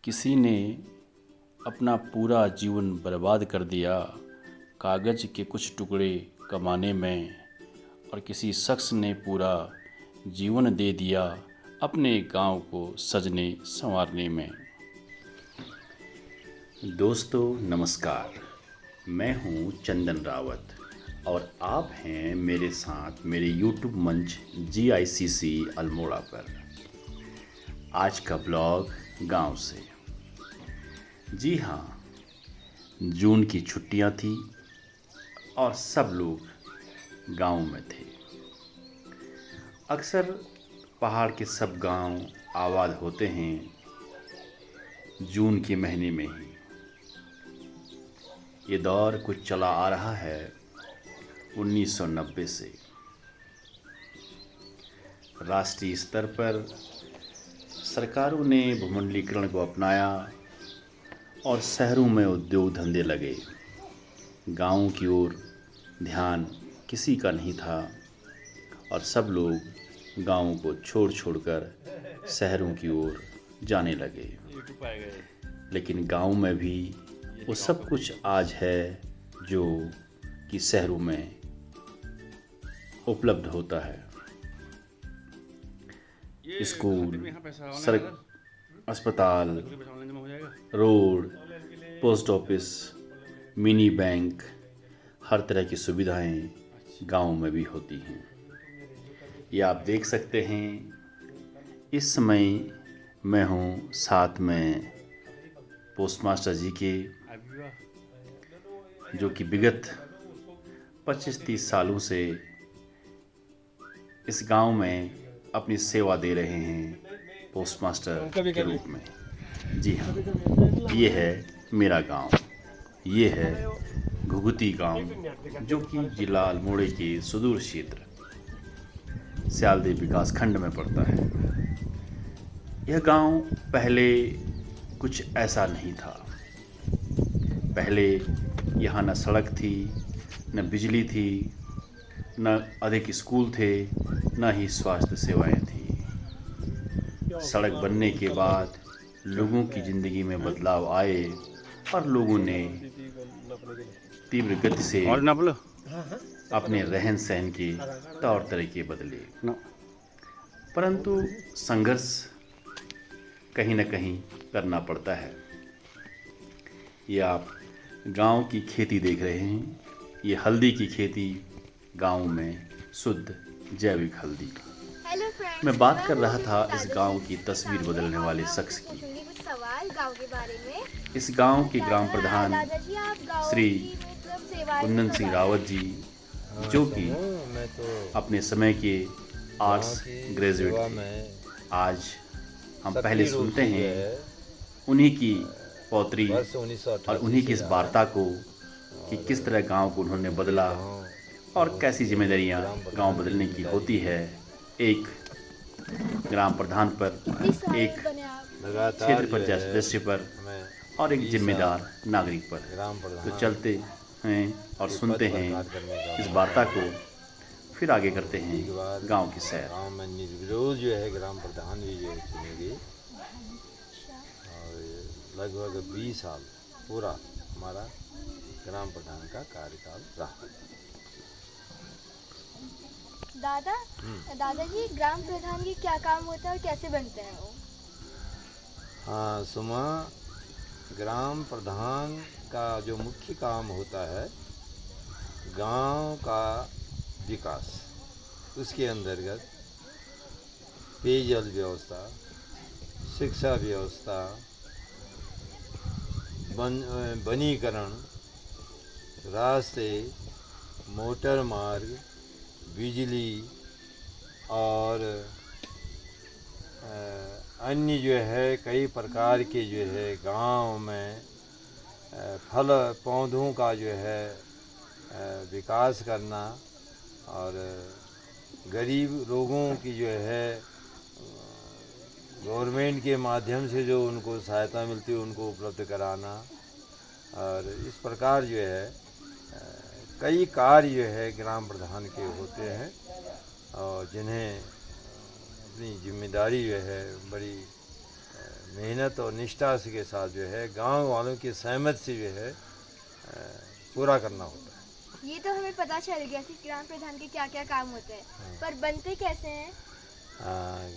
किसी ने अपना पूरा जीवन बर्बाद कर दिया कागज़ के कुछ टुकड़े कमाने में, और किसी शख्स ने पूरा जीवन दे दिया अपने गांव को सजने संवारने में। दोस्तों नमस्कार, मैं हूं चंदन रावत और आप हैं मेरे साथ मेरे यूट्यूब मंच GICC अल्मोड़ा पर। आज का ब्लॉग गांव से। जी हाँ, जून की छुट्टियां थी और सब लोग गांव में थे। अक्सर पहाड़ के सब गांव आबाद होते हैं जून के महीने में ही। ये दौर कुछ चला आ रहा है 1990 से। राष्ट्रीय स्तर पर सरकारों ने भूमंडलीकरण को अपनाया और शहरों में उद्योग धंधे लगे। गाँव की ओर ध्यान किसी का नहीं था और सब लोग गाँव को छोड़कर शहरों की ओर जाने लगे। लेकिन गाँव में भी वो सब कुछ आज है जो कि शहरों में उपलब्ध होता है। स्कूल, सड़क, अस्पताल, road, post office, mini bank, हर तरह की सुविधाएं गांव में भी होती हैं। ये आप देख सकते हैं। इस समय मैं हूं साथ में पोस्ट मास्टर जी के, जो कि विगत 25-30 सालों से इस गांव में अपनी सेवा दे रहे हैं पोस्ट मास्टर के रूप में। जी हाँ, ये है मेरा गांव। ये है घुघुती गांव, जो कि जिला अल्मोड़े के सुदूर क्षेत्र स्यालदेव विकास खंड में पड़ता है। यह गांव पहले कुछ ऐसा नहीं था। पहले यहाँ न सड़क थी, न बिजली थी, न अधिक स्कूल थे, न ही स्वास्थ्य सेवाएं थी। सड़क बनने के बाद लोगों की ज़िंदगी में बदलाव आए और लोगों ने तीव्र गति से अपने रहन सहन के तौर तरीके बदले। परंतु संघर्ष कहीं न कहीं करना पड़ता है। ये आप गांव की खेती देख रहे हैं। ये हल्दी की खेती गांव में, शुद्ध जैविक हल्दी। मैं बात कर रहा था इस गांव की तस्वीर बदलने वाले शख्स की। इस गांव के ग्राम प्रधान श्री कुंदन सिंह रावत जी, जो कि अपने समय के आर्ट्स ग्रेजुएट थे। आज हम पहले सुनते हैं उन्हीं की पौत्री और उन्हीं की इस वार्ता को कि किस तरह गांव को उन्होंने बदला और कैसी जिम्मेदारियां गांव बदलने की होती है एक ग्राम प्रधान पर, एक क्षेत्र पंचायत सदस्य पर और एक जिम्मेदार नागरिक पर। तो चलते हैं और सुनते हैं इस वार्ता को, फिर आगे करते हैं गांव की सैर। गांव में निर्विरोध जो है ग्राम प्रधान भी जो है चुने गए और लगभग 20 साल पूरा हमारा ग्राम प्रधान का कार्यकाल रहा। दादाजी, ग्राम प्रधान की क्या काम होता है और कैसे बनते हैं वो? हाँ सुमा, ग्राम प्रधान का जो मुख्य काम होता है गांव का विकास, उसके अंतर्गत पेयजल व्यवस्था, शिक्षा व्यवस्था, वनीकरण, रास्ते, मोटर मार्ग, बिजली और अन्य जो है कई प्रकार के जो है गांव में फल पौधों का जो है विकास करना और गरीब लोगों की जो है गवर्नमेंट के माध्यम से जो उनको सहायता मिलती है उनको उपलब्ध कराना। और इस प्रकार जो है कई कार्य जो है ग्राम प्रधान के होते हैं और जिन्हें अपनी जिम्मेदारी जो है बड़ी मेहनत और निष्ठा से के साथ जो है गांव वालों की सहमत से जो है पूरा करना होता है। ये तो हमें पता चल गया कि ग्राम प्रधान के क्या क्या काम होते हैं, पर बनते कैसे हैं?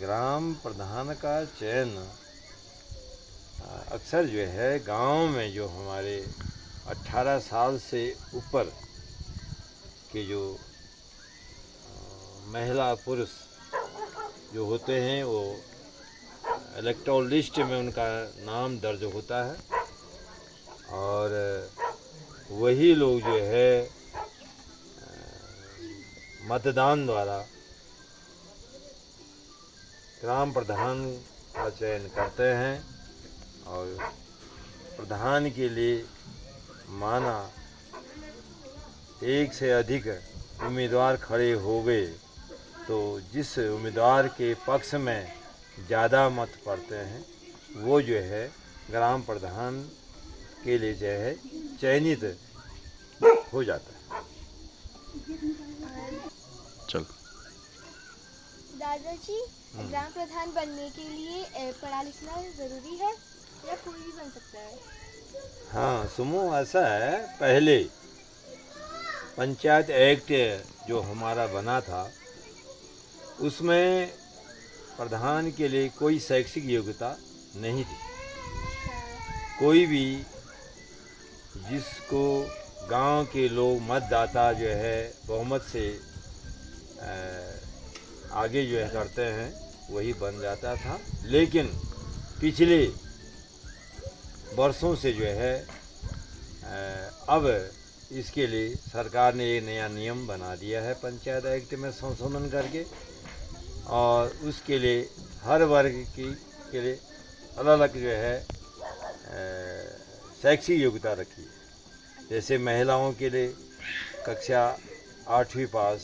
ग्राम प्रधान का चयन अक्सर जो है गांव में जो हमारे 18 साल से ऊपर के जो महिला पुरुष जो होते हैं वो इलेक्टोरल लिस्ट में उनका नाम दर्ज होता है और वही लोग जो है मतदान द्वारा ग्राम प्रधान का चयन करते हैं और प्रधान के लिए माना एक से अधिक उम्मीदवार खड़े हो गए तो जिस उम्मीदवार के पक्ष में ज़्यादा मत पड़ते हैं वो जो है ग्राम प्रधान के लिए जो है चयनित हो जाता है। चल दादाजी, ग्राम प्रधान बनने के लिए पढ़ा लिखना ज़रूरी है या कोई भी बन सकता है? हाँ सुमो, ऐसा है, पहले पंचायत एक्ट जो हमारा बना था उसमें प्रधान के लिए कोई शैक्षिक योग्यता नहीं थी। कोई भी जिसको गांव के लोग मतदाता जो है बहुमत से आगे जो है करते हैं वही बन जाता था। लेकिन पिछले वर्षों से जो है अब इसके लिए सरकार ने ये नया नियम बना दिया है पंचायत एक्ट में संशोधन करके और उसके लिए हर वर्ग के लिए अलग अलग जो है शैक्षिक योग्यता रखी है। जैसे महिलाओं के लिए कक्षा 8वीं पास,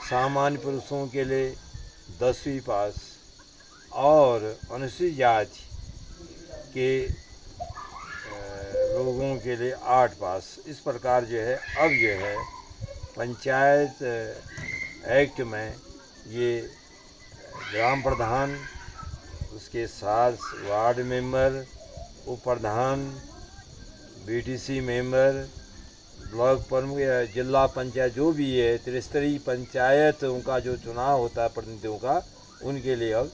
सामान्य पुरुषों के लिए 10वीं पास और अनुसूचित जाति के लोगों के लिए 8 पास। इस प्रकार जो है अब जो है पंचायत एक्ट में ये ग्राम प्रधान, उसके साथ वार्ड मेंबर, उप प्रधान, बीडीसी मेंबर, ब्लॉक प्रमुख या जिला पंचायत जो भी है त्रिस्तरीय पंचायतों का जो चुनाव होता है प्रतिनिधियों का, उनके लिए अब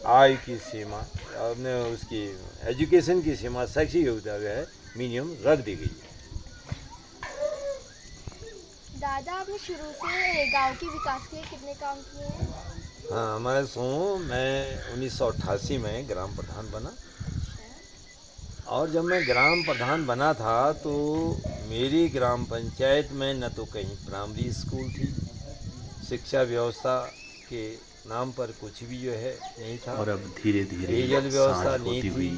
आय की सीमा अपने उसकी एजुकेशन की सीमा शैक्षिक योग्यता जो है मिनिमम रख दी गई है। दादा, आपने शुरू से गांव के विकास के लिए कितने काम किए हैं? हाँ, मैं 1988 में ग्राम प्रधान बना और जब मैं ग्राम प्रधान बना था तो मेरी ग्राम पंचायत में न तो कहीं प्राइमरी स्कूल थी, शिक्षा व्यवस्था के नाम पर कुछ भी जो है नहीं था और अब धीरे धीरे पेयजल व्यवस्था नहीं थी,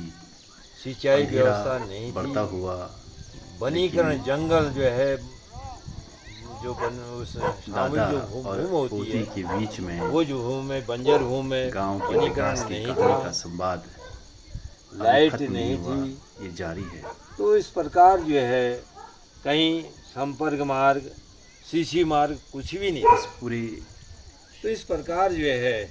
सिंचाई व्यवस्था नहीं बढ़ता थी, हुआ वनीकरण जंगल जो है जो उस शामिल दादा जो और भूमि होती पोती है के बीच में वो जो भूमि बंजर भूमि गांव के वनीकरण विकास की नहीं कहानी था, का संवाद अभी लाइट खत्म नहीं हुआ, थी। ये जारी है। तो इस प्रकार जो है कहीं संपर्क मार्ग, सीसी मार्ग कुछ भी नहीं। इस पूरी तो इस प्रकार जो है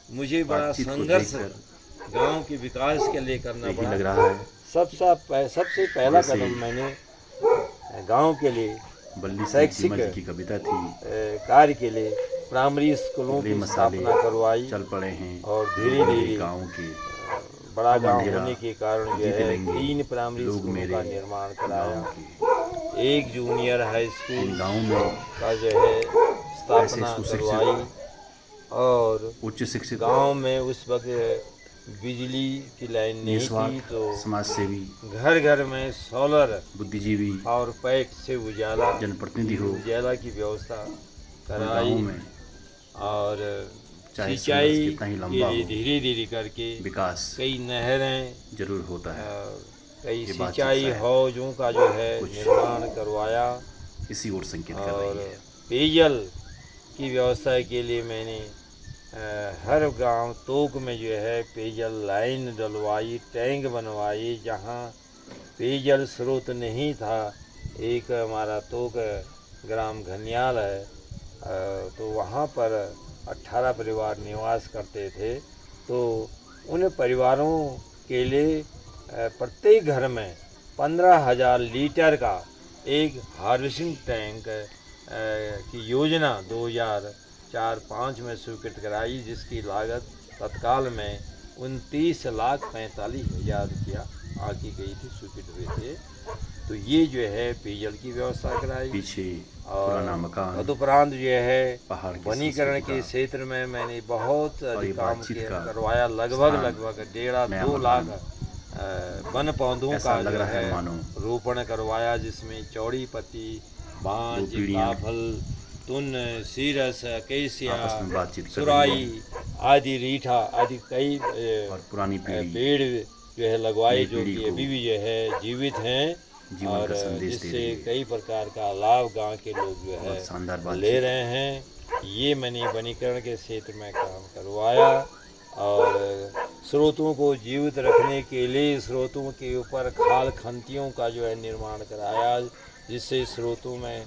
मुझे बड़ा बातचीत को संघर्ष देखकर गांव के विकास के लिए करना यही पड़ा। लग रहा है सबसे पहला जैसे कदम मैंने गांव के लिए बल्ली सिंह शैक्षिक चीमा जी की कविता थी, कार्य के लिए प्राइमरी स्कूलों ले की मसाले स्थापना करवाई चल पड़े हैं और धीरे लोग मेरे धीरे गाँव के, बड़ा अब गांव अंधेरा होने के कारण जो जीत है लेंगे 3 प्राइमरी लोग स्कूलों मेरे का निर्माण गाँव कराया, के। 1 जूनियर हाई स्कूल इन गाँव में का जो है स्थापना सुशिक्षित करवाई और उच्च शिक्षित गांव में उस वक्त बिजली की लाइन नहीं थी निस्वार्थ तो समाज सेवी घर घर में सोलर बुद्धिजीवी और पैक से उजाला जनप्रतिनिधि हो उजाला की व्यवस्था और कराई गाँव में और चाहे संघर्ष सिंचाई कितना ही के लंबा लिए हो, धीरे धीरे करके विकास कई नहरें जरूर होता है। कई ये बातचीत सिंचाई शायद हौजों का जो है कुछ निर्माण करवाया इसी ओर संकेत कर और रही है। पेयजल की व्यवस्था के लिए मैंने हर गांव तोक में जो है पेयजल लाइन डलवाई, टैंक बनवाई। जहां पेयजल स्रोत नहीं था, एक हमारा तोक ग्राम घनियाल है, तो वहां पर 18 परिवार निवास करते थे। तो उन परिवारों के लिए प्रत्येक घर में 15,000 लीटर का एक हार्वेस्टिंग टैंक की योजना 2004-05 में स्वीकृत कराई, जिसकी लागत तत्काल में 29,45,000 रुपया आकी गई थी, स्वीकृत हुए थे। तो ये जो है पेयजल की व्यवस्था कराई। पीछे और पुराना मकान, तदुपरांत जो है पहाड़ की वनीकरण संस्कृति के का, क्षेत्र में मैंने बहुत और ये अधिक काम बातचीत किया का करवाया। लगभग स्थान, 1.5-2 नया लाख वन पौधों ऐसा का लग जो रहा है है मानो रोपण करवाया, जिसमें चौड़ी पत्ती, दो बांज, पीढ़ियां काफल, तुन, सीरस, केसिया, आपस में बातचीत कर रही सुराई हैं, आदि, रीठा आदि कई और पुरानी पीढ़ी पेड़ जो है लगवाए, नई जो पीढ़ी कि को अभी भी जो है जीवित हैं, जीवन और का संदेश दे जिससे रही है। कई प्रकार का लाभ गांव के लोग जो है बहुत शानदार ले बातचीत। रहे हैं। ये मैंने वनीकरण के क्षेत्र में काम करवाया, और स्रोतों को जीवित रखने के लिए स्रोतों के ऊपर खाल खंतियों का जो है निर्माण कराया, जिससे स्रोतों में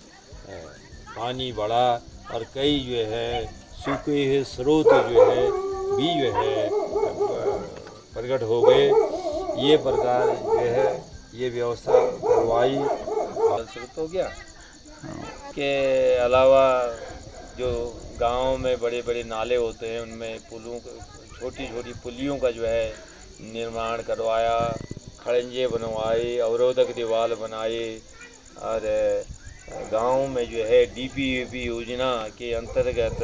पानी बढ़ा, और कई जो है सूखे हुए स्रोत जो है भी जो है प्रकट हो गए। ये प्रकार जो है ये व्यवस्था करवाई। और स्रोत हो गया के अलावा जो गांव में बड़े बड़े नाले होते हैं, उनमें पुलों, छोटी छोटी पुलियों का जो है निर्माण करवाया, खड़ंजे बनवाए, अवरोधक दीवार बनाए, और गांव में जो है डीपीएपी योजना के अंतर्गत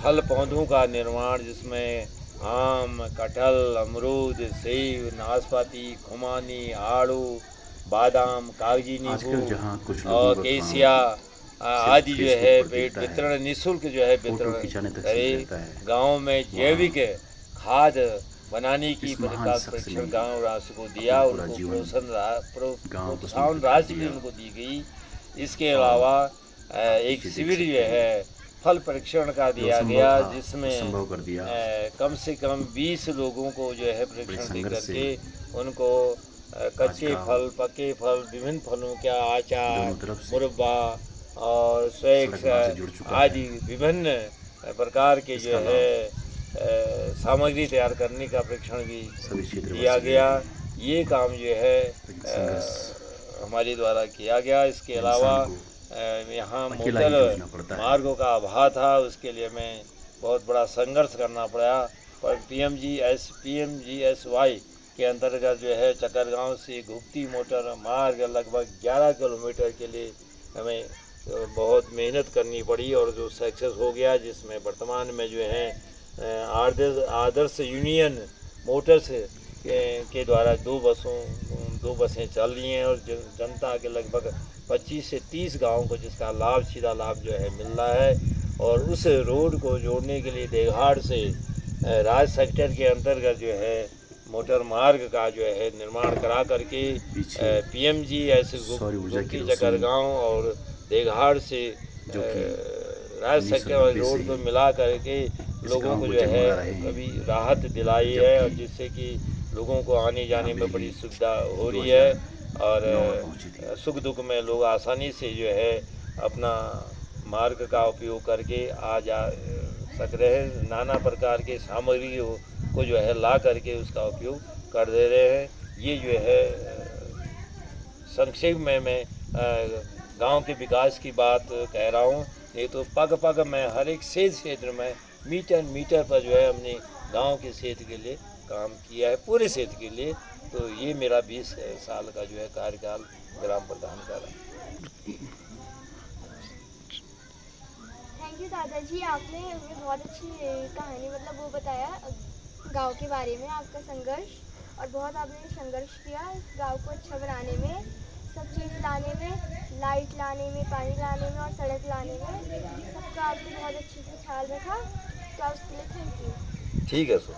फल पौधों का निर्माण, जिसमें आम, कटहल, अमरूद, सेब, नाशपाती, खुमानी, आड़ू, बादाम, कागजी आजकल नींबू जहाँ कुछ लोगों और का केसिया काम आदि जो फेसबुक है पर दिखता है, वितरण निःशुल्क जो है फोटो वितरण खिंचाने तक करे। सीमित रहता है, गांव में जैविक खाद बनाने की इस महान का शख्स प्रशिक्षण ने गांव राशि को दिया, अपना पूरा उनको जीवन गांव को प्रोत्साहन समर्पित कर राशि भी दिया। उनको दी गई। इसके और अलावा आप एक पीछे देख शिविर जो सकते हैं, है फल परीक्षण का जो दिया असंभव गया, था वो जिसमें संभव कर दिया। कम से कम 20 लोगों को जो है बड़े परीक्षण दे संघर्ष से करके उनको कच्चे गाँव फल, पके फल, विभिन्न फलों का आचार, दोनों तरफ से मुरब्बा और सड़क स्नैक्स मार्ग से जुड़ चुका आदि है। विभिन्न प्रकार के इसका जो लाभ है सामग्री तैयार करने का प्रशिक्षण भी सभी क्षेत्रवासी दिया ले गया। रहे हैं। ये काम जो है लेकिन संघर्ष हमारे द्वारा किया गया। इसके अलावा इंसान को यहाँ अकेला ही मोटर जूझना पड़ता है। मार्गों का अभाव था, उसके लिए हमें बहुत बड़ा संघर्ष करना पड़ा, पर PMGSY के अंतर्गत जो है चकरगांव से घुगती मोटर मार्ग लगभग 11 किलोमीटर के लिए हमें बहुत मेहनत करनी पड़ी, और जो सक्सेस हो गया, जिसमें वर्तमान में जो है आदर्श यूनियन मोटर्स के द्वारा दो बसें चल रही हैं, और जनता के लगभग 25 से 30 गाँव को जिसका लाभ, सीधा लाभ जो है मिल रहा है। और उस रोड को जोड़ने के लिए देघाड़ से राज सेक्टर के अंतर्गत जो है मोटर मार्ग का जो है निर्माण करा करके PMGS सौर ऊर्जा की रोशनी चकरगांव और देघाड़ से जो कि राज सेक्टर वाली रोड को मिला करके लोगों को जो है कभी राहत दिलाई है, और जिससे कि लोगों को आने जाने में बड़ी सुविधा हो रही है, और सुख दुख में लोग आसानी से जो है अपना मार्ग का उपयोग करके आ जा सक रहे हैं। नाना प्रकार के सामग्री को जो है ला करके उसका उपयोग कर दे रहे हैं। ये जो है संक्षेप में मैं गांव के विकास की बात कह रहा हूँ। ये तो पग पग में हर एक क्षेत्र में मीटर पर जो है हमने गांव के क्षेत्र के लिए काम किया है, पूरे क्षेत्र के लिए। तो ये मेरा 20 साल का जो है कार्यकाल ग्राम प्रधान का रहा। थैंक यू दादाजी, आपने हमें बहुत अच्छी कहानी मतलब वो बताया गांव के बारे में, आपका संघर्ष, और बहुत आपने संघर्ष किया इस गांव को अच्छा बनाने में, सब चीज़ लाने में, लाइट लाने में, पानी लाने में और सड़क लाने में, सबका आपने बहुत अच्छे से ख्याल रखा। तो आप उसके लिए थैंक यू। ठीक है सर।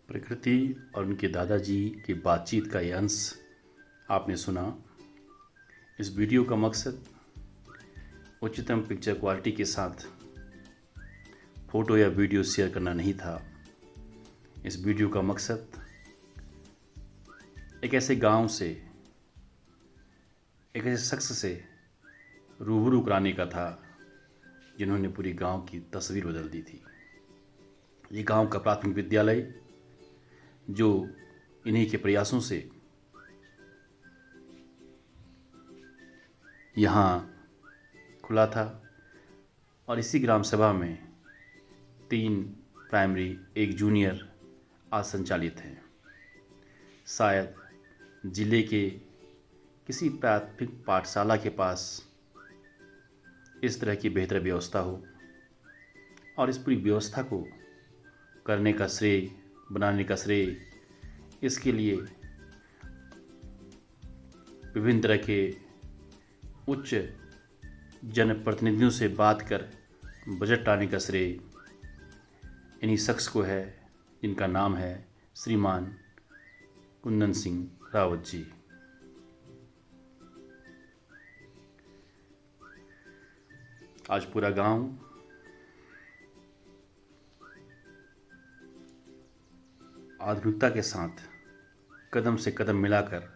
प्रकृति और उनके दादाजी की बातचीत का ये अंश आपने सुना। इस वीडियो का मकसद उच्चतम पिक्चर क्वालिटी के साथ फ़ोटो या वीडियो शेयर करना नहीं था, इस वीडियो का मकसद एक ऐसे गांव से, एक ऐसे शख्स से रूबरू कराने का था जिन्होंने पूरी गांव की तस्वीर बदल दी थी। ये गांव का प्राथमिक विद्यालय जो इन्हीं के प्रयासों से यहाँ खुला था और इसी ग्राम सभा में 3 प्राइमरी, 1 जूनियर आज संचालित हैं। शायद जिले के किसी प्राथमिक पाठशाला के पास इस तरह की बेहतर व्यवस्था हो और इस पूरी व्यवस्था को करने का श्रेय, बनाने का श्रेय इसके लिए विभिन्न तरह के उच्च जनप्रतिनिधियों से बात कर बजट लाने का श्रेय इन्हीं शख्स को है जिनका नाम है श्रीमान कुंदन सिंह रावत जी। आज पूरा गांव आधुनिकता के साथ कदम से कदम मिलाकर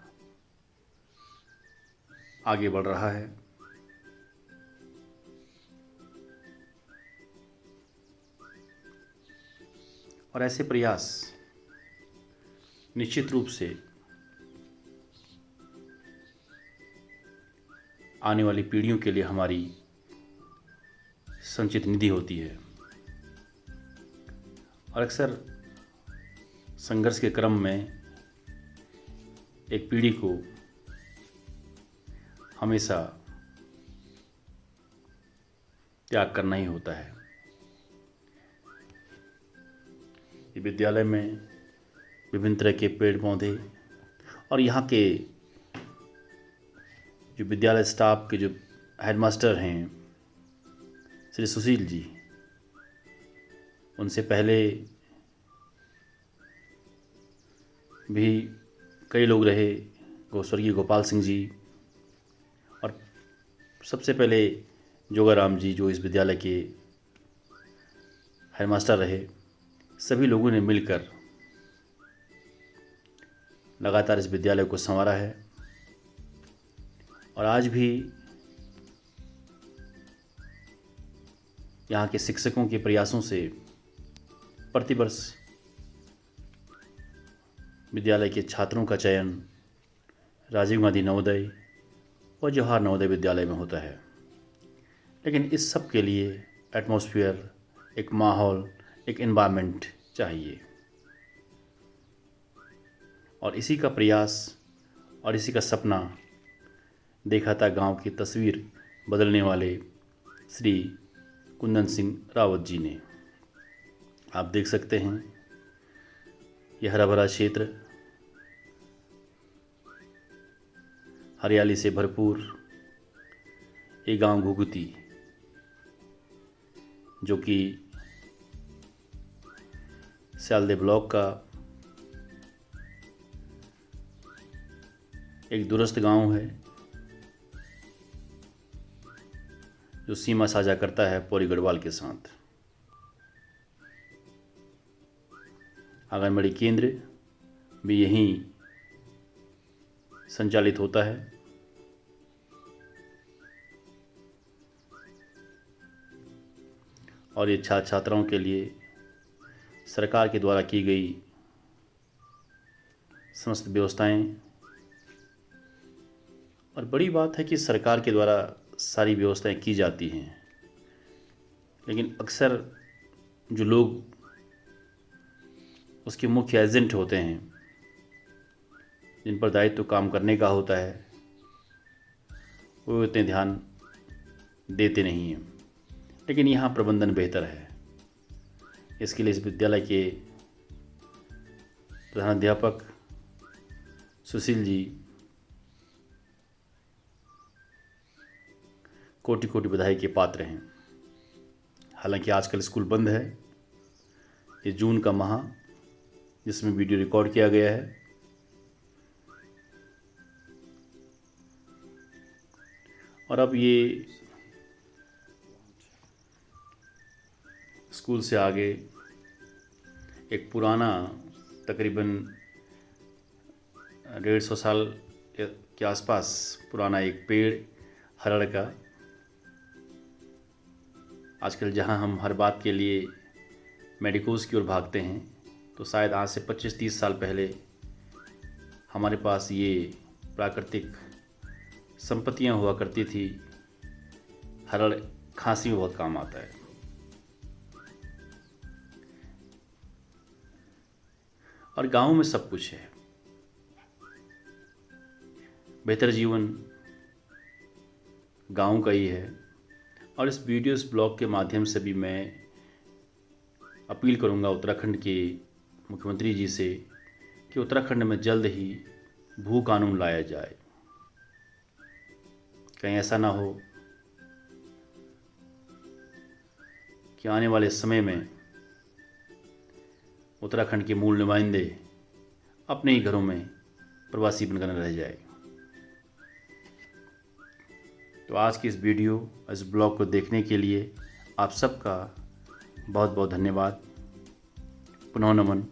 आगे बढ़ रहा है। और ऐसे प्रयास निश्चित रूप से आने वाली पीढ़ियों के लिए हमारी संचित निधि होती है। और अक्सर संघर्ष के क्रम में एक पीढ़ी को हमेशा त्याग करना ही होता है। ये विद्यालय में विभिन्न तरह के पेड़ पौधे और यहाँ के जो विद्यालय स्टाफ के जो हेडमास्टर हैं श्री सुशील जी, उनसे पहले भी कई लोग रहे, स्वर्गीय गोपाल सिंह जी, और सबसे पहले जोगाराम जी जो इस विद्यालय के हेडमास्टर रहे। सभी लोगों ने मिलकर लगातार इस विद्यालय को संवारा है और आज भी यहाँ के शिक्षकों के प्रयासों से प्रतिवर्ष विद्यालय के छात्रों का चयन राजीव गांधी नवोदय और जवाहर नवोदय विद्यालय में होता है। लेकिन इस सब के लिए एटमॉस्फेयर, एक माहौल, एक एनवायरनमेंट चाहिए और इसी का प्रयास और इसी का सपना देखा था गांव की तस्वीर बदलने वाले श्री कुंदन सिंह रावत जी ने। आप देख सकते हैं यह हरा भरा क्षेत्र, हरियाली से भरपूर ये गांव घुघुती, जो कि स्यालदे ब्लॉक का एक दूरस्थ गांव है जो सीमा साझा करता है पौड़ी गढ़वाल के साथ। आंगनबाड़ी केंद्र भी यहीं संचालित होता है और ये छात्र छात्राओं के लिए सरकार के द्वारा की गई समस्त व्यवस्थाएं, और बड़ी बात है कि सरकार के द्वारा सारी व्यवस्थाएं की जाती हैं, लेकिन अक्सर जो लोग उसके मुख्य एजेंट होते हैं, जिन पर दायित्व काम करने का होता है, वो उतने ध्यान देते नहीं हैं। लेकिन यहाँ प्रबंधन बेहतर है। इसके लिए इस विद्यालय के प्रधानाध्यापक सुशील जी कोटि कोटि बधाई के पात्र हैं। हालांकि आजकल स्कूल बंद है। ये जून का माह जिसमें वीडियो रिकॉर्ड किया गया है, और अब ये स्कूल से आगे एक पुराना तकरीबन 150 साल के आसपास पुराना एक पेड़ हरड़ का। आजकल जहां हम हर बात के लिए मेडिकोज की ओर भागते हैं, तो शायद आज से 25-30 साल पहले हमारे पास ये प्राकृतिक संपत्तियां हुआ करती थी। हरड़ खांसी में बहुत काम आता है। और गाँव में सब कुछ है। बेहतर जीवन गाँव का ही है। और इस ब्लॉग के माध्यम से भी मैं अपील करूंगा उत्तराखंड के मुख्यमंत्री जी से कि उत्तराखंड में जल्द ही भू कानून लाया जाए। कहीं ऐसा ना हो कि आने वाले समय में उत्तराखंड के मूल नुमाइंदे अपने ही घरों में प्रवासी बनकर रह जाए। तो आज की इस ब्लॉग को देखने के लिए आप सबका बहुत बहुत धन्यवाद। पुनः नमन।